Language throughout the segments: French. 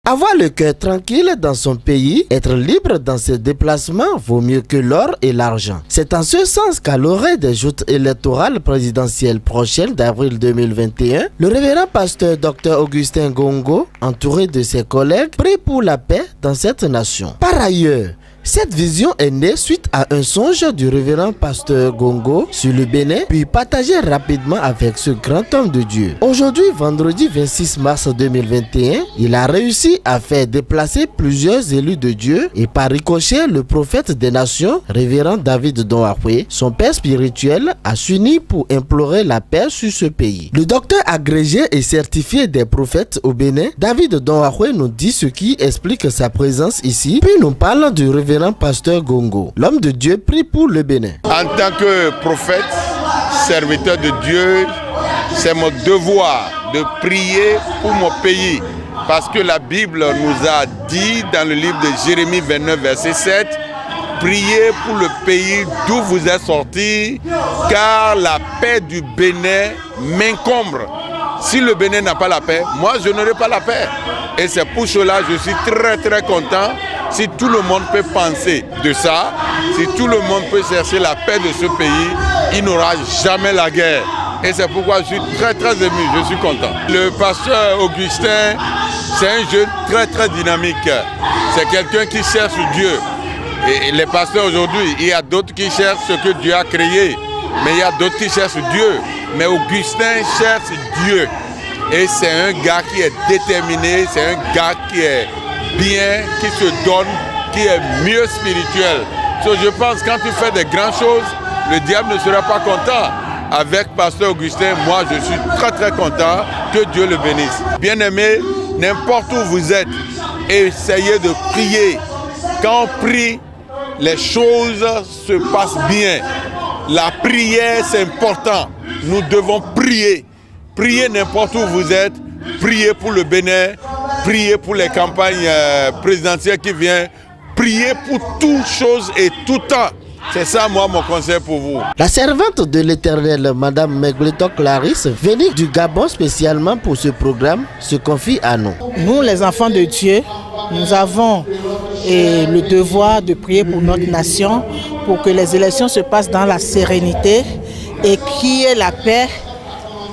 Avoir le cœur tranquille dans son pays, être libre dans ses déplacements vaut mieux que l'or et l'argent. C'est en ce sens qu'à l'orée des joutes électorales présidentielles prochaines d'avril 2021, le révérend pasteur Dr Augustin Gongo, entouré de ses collègues, prie pour la paix dans cette nation. Par ailleurs, cette vision est née suite à un songe du révérend pasteur Gongo sur le Bénin, puis partagé rapidement avec ce grand homme de Dieu. Aujourd'hui, vendredi 26 mars 2021, il a réussi à faire déplacer plusieurs élus de Dieu et par ricochet, le prophète des nations, révérend David Donwakwe, son père spirituel, a s'uni pour implorer la paix sur ce pays. Le docteur agrégé et certifié des prophètes au Bénin, David Donwakwe nous dit ce qui explique sa présence ici, puis nous parle du révérend pasteur Gongo. L'homme de Dieu prie pour le Bénin. En tant que prophète, serviteur de Dieu, c'est mon devoir de prier pour mon pays. Parce que la Bible nous a dit dans le livre de Jérémie 29, verset 7, priez pour le pays d'où vous êtes sortis, car la paix du Bénin m'encombre. Si le Bénin n'a pas la paix, moi je n'aurai pas la paix. Et c'est pour cela que je suis très content. Si tout le monde peut penser de ça, si tout le monde peut chercher la paix de ce pays, il n'aura jamais la guerre. Et c'est pourquoi je suis très ému, je suis content. Le pasteur Augustin, c'est un jeune très dynamique. C'est quelqu'un qui cherche Dieu. Et les pasteurs aujourd'hui, il y a d'autres qui cherchent ce que Dieu a créé. Mais il y a d'autres qui cherchent Dieu. Mais Augustin cherche Dieu. Et c'est un gars qui est déterminé, c'est un gars qui est bien, qui se donne, qui est mieux spirituel. So, je pense que quand tu fais des grandes choses, le diable ne sera pas content. Avec pasteur Augustin, moi je suis très content, que Dieu le bénisse. Bien-aimé, n'importe où vous êtes, essayez de prier. Quand on prie, les choses se passent bien. La prière, c'est important. Nous devons prier. Priez n'importe où vous êtes. Priez pour le Bénin. Priez pour les campagnes présidentielles qui viennent. Priez pour toutes choses et tout temps. C'est ça, moi, mon conseil pour vous. La servante de l'Éternel, Madame Megleto Clarisse, venue du Gabon spécialement pour ce programme, se confie à nous. Nous, les enfants de Dieu, nous avons le devoir de prier pour notre nation, pour que les élections se passent dans la sérénité et qu'il y ait la paix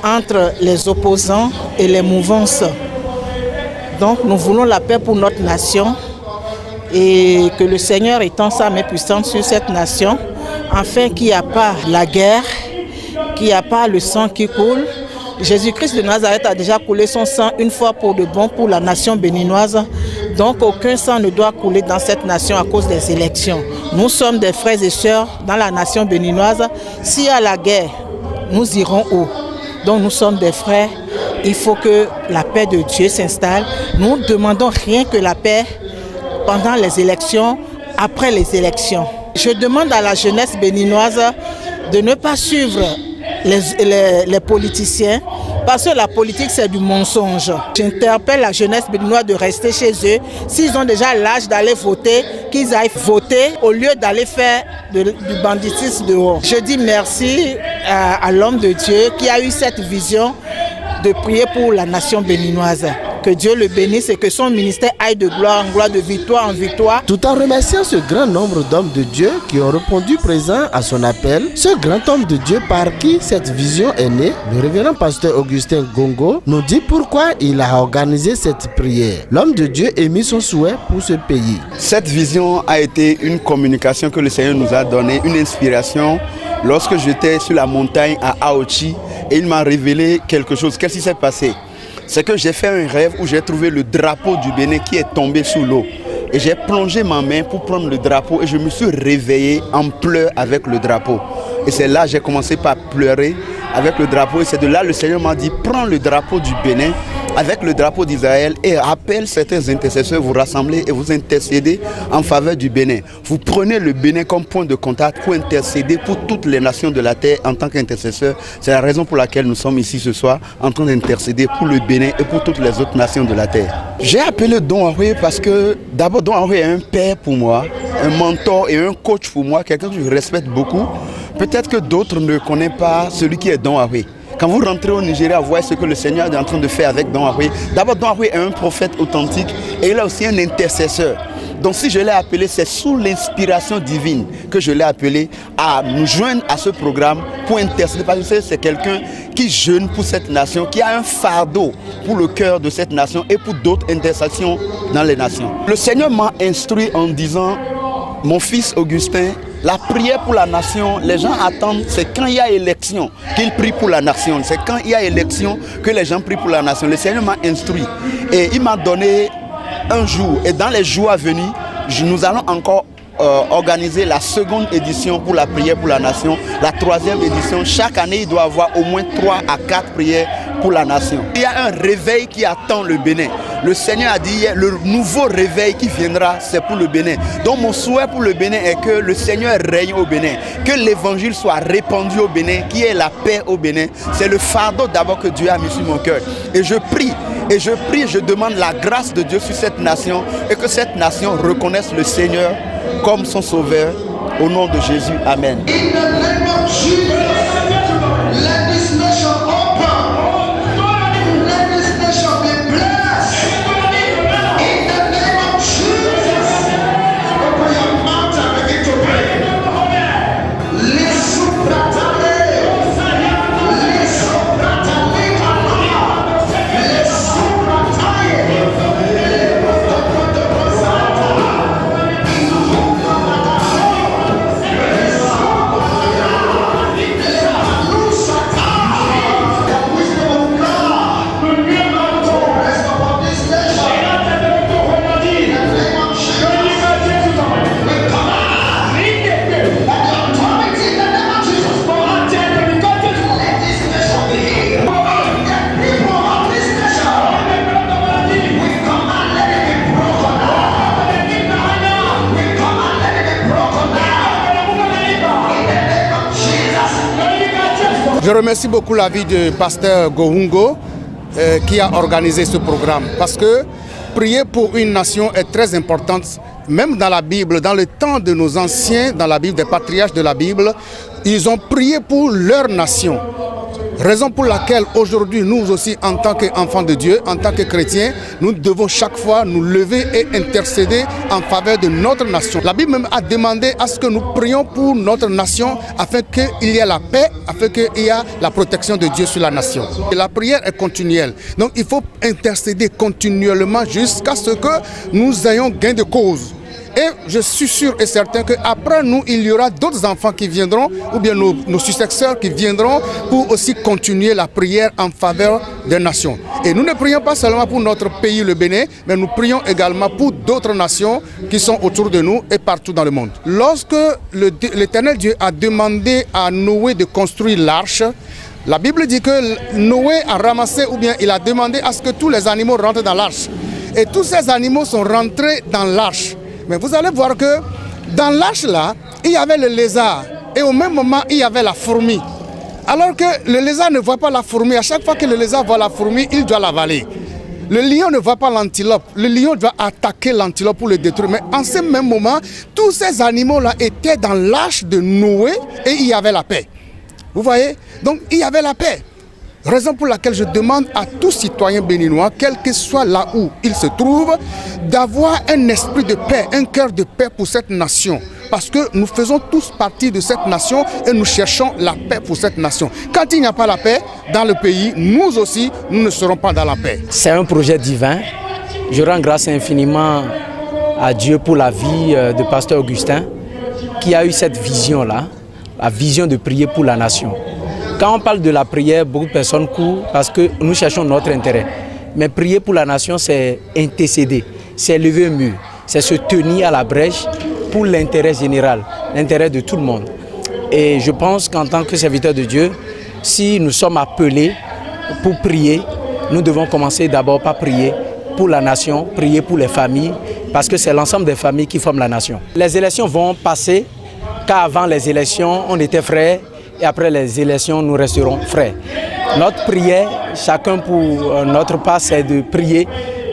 entre les opposants et les mouvances. Donc, nous voulons la paix pour notre nation. Et que le Seigneur étend sa main puissante sur cette nation, afin qu'il n'y ait pas la guerre, qu'il n'y ait pas le sang qui coule. Jésus-Christ de Nazareth a déjà coulé son sang une fois pour de bon pour la nation béninoise. Donc aucun sang ne doit couler dans cette nation à cause des élections. Nous sommes des frères et sœurs dans la nation béninoise. S'il y a la guerre, nous irons où? Donc nous sommes des frères. Il faut que la paix de Dieu s'installe. Nous ne demandons rien que la paix pendant les élections, après les élections. Je demande à la jeunesse béninoise de ne pas suivre les politiciens, parce que la politique c'est du mensonge. J'interpelle la jeunesse béninoise de rester chez eux. S'ils ont déjà l'âge d'aller voter, qu'ils aillent voter au lieu d'aller faire du banditisme dehors. Je dis merci à l'homme de Dieu qui a eu cette vision de prier pour la nation béninoise. Que Dieu le bénisse et que son ministère aille de gloire en gloire, de victoire en victoire. Tout en remerciant ce grand nombre d'hommes de Dieu qui ont répondu présent à son appel, ce grand homme de Dieu par qui cette vision est née, le révérend pasteur Augustin Gongo nous dit pourquoi il a organisé cette prière. L'homme de Dieu émit son souhait pour ce pays. Cette vision a été une communication que le Seigneur nous a donnée, une inspiration. Lorsque j'étais sur la montagne à Aochi et il m'a révélé quelque chose. Qu'est-ce qui s'est passé? C'est que j'ai fait un rêve où j'ai trouvé le drapeau du Bénin qui est tombé sous l'eau. Et j'ai plongé ma main pour prendre le drapeau et je me suis réveillé en pleurs avec le drapeau. Et c'est là que j'ai commencé par pleurer avec le drapeau. Et c'est de là que le Seigneur m'a dit, prends le drapeau du Bénin avec le drapeau d'Israël et appelle certains intercesseurs à vous rassembler et vous intercéder en faveur du Bénin. Vous prenez le Bénin comme point de contact pour intercéder pour toutes les nations de la terre en tant qu'intercesseur. C'est la raison pour laquelle nous sommes ici ce soir en train d'intercéder pour le Bénin et pour toutes les autres nations de la terre. J'ai appelé Don Arouet parce que d'abord Don Arouet est un père pour moi, un mentor et un coach pour moi, quelqu'un que je respecte beaucoup. Peut-être que d'autres ne connaissent pas celui qui est Don Arouet. Quand vous rentrez au Nigeria, vous voyez ce que le Seigneur est en train de faire avec Don Arouet. D'abord, Don Arouet est un prophète authentique et il est aussi un intercesseur. Donc si je l'ai appelé, c'est sous l'inspiration divine que je l'ai appelé à nous joindre à ce programme pour intercéder. Parce que c'est quelqu'un qui jeûne pour cette nation, qui a un fardeau pour le cœur de cette nation et pour d'autres intercessions dans les nations. Le Seigneur m'a instruit en disant, mon fils Augustin, la prière pour la nation, les gens attendent, c'est quand il y a élection qu'ils prient pour la nation. C'est quand il y a élection que les gens prient pour la nation. Le Seigneur m'a instruit et il m'a donné un jour. Et dans les jours à venir, nous allons encore organiser la seconde édition pour la prière pour la nation. La troisième édition, chaque année, il doit y avoir au moins 3 à 4 prières pour la nation. Il y a un réveil qui attend le Bénin. Le Seigneur a dit, le nouveau réveil qui viendra, c'est pour le Bénin. Donc mon souhait pour le Bénin est que le Seigneur règne au Bénin, que l'évangile soit répandu au Bénin, qu'il y ait la paix au Bénin. C'est le fardeau d'abord que Dieu a mis sur mon cœur. Et je prie, je demande la grâce de Dieu sur cette nation et que cette nation reconnaisse le Seigneur comme son sauveur. Au nom de Jésus, Amen. Je remercie beaucoup la vie du pasteur Gohungo qui a organisé ce programme parce que prier pour une nation est très importante. Même dans la Bible, dans le temps de nos anciens, dans la Bible, des patriarches de la Bible, ils ont prié pour leur nation. Raison pour laquelle aujourd'hui, nous aussi, en tant qu'enfants de Dieu, en tant que chrétiens, nous devons chaque fois nous lever et intercéder en faveur de notre nation. La Bible même a demandé à ce que nous prions pour notre nation afin qu'il y ait la paix, afin qu'il y ait la protection de Dieu sur la nation. Et la prière est continuelle. Donc il faut intercéder continuellement jusqu'à ce que nous ayons gain de cause. Et je suis sûr et certain qu'après nous, il y aura d'autres enfants qui viendront, ou bien nos successeurs qui viendront pour aussi continuer la prière en faveur des nations. Et nous ne prions pas seulement pour notre pays, le Bénin, mais nous prions également pour d'autres nations qui sont autour de nous et partout dans le monde. Lorsque l'Éternel Dieu a demandé à Noé de construire l'arche, la Bible dit que Noé a ramassé, ou bien il a demandé à ce que tous les animaux rentrent dans l'arche. Et tous ces animaux sont rentrés dans l'arche. Mais vous allez voir que dans l'arche là, il y avait le lézard et au même moment, il y avait la fourmi. Alors que le lézard ne voit pas la fourmi, à chaque fois que le lézard voit la fourmi, il doit l'avaler. Le lion ne voit pas l'antilope, le lion doit attaquer l'antilope pour le détruire. Mais en ce même moment, tous ces animaux-là étaient dans l'arche de Noé et il y avait la paix. Vous voyez? Donc il y avait la paix. Raison pour laquelle je demande à tout citoyen béninois, quel que soit là où il se trouve, d'avoir un esprit de paix, un cœur de paix pour cette nation. Parce que nous faisons tous partie de cette nation et nous cherchons la paix pour cette nation. Quand il n'y a pas la paix dans le pays, nous aussi, nous ne serons pas dans la paix. C'est un projet divin. Je rends grâce infiniment à Dieu pour la vie de pasteur Augustin qui a eu cette vision-là, la vision de prier pour la nation. Quand on parle de la prière, beaucoup de personnes courent parce que nous cherchons notre intérêt. Mais prier pour la nation, c'est intercéder, c'est lever un mur, c'est se tenir à la brèche pour l'intérêt général, l'intérêt de tout le monde. Et je pense qu'en tant que serviteur de Dieu, si nous sommes appelés pour prier, nous devons commencer d'abord par prier pour la nation, prier pour les familles, parce que c'est l'ensemble des familles qui forment la nation. Les élections vont passer, car avant les élections, on était frères, et après les élections, nous resterons frères. Notre prière, chacun pour notre part, c'est de prier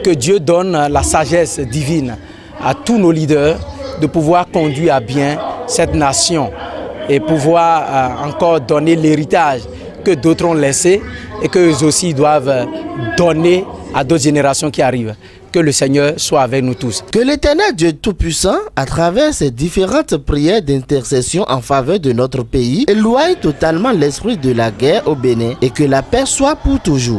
que Dieu donne la sagesse divine à tous nos leaders de pouvoir conduire à bien cette nation et pouvoir encore donner l'héritage que d'autres ont laissé et qu'eux aussi doivent donner à d'autres générations qui arrivent. Que le Seigneur soit avec nous tous. Que l'Éternel Dieu Tout-Puissant, à travers ces différentes prières d'intercession en faveur de notre pays, éloigne totalement l'esprit de la guerre au Bénin et que la paix soit pour toujours.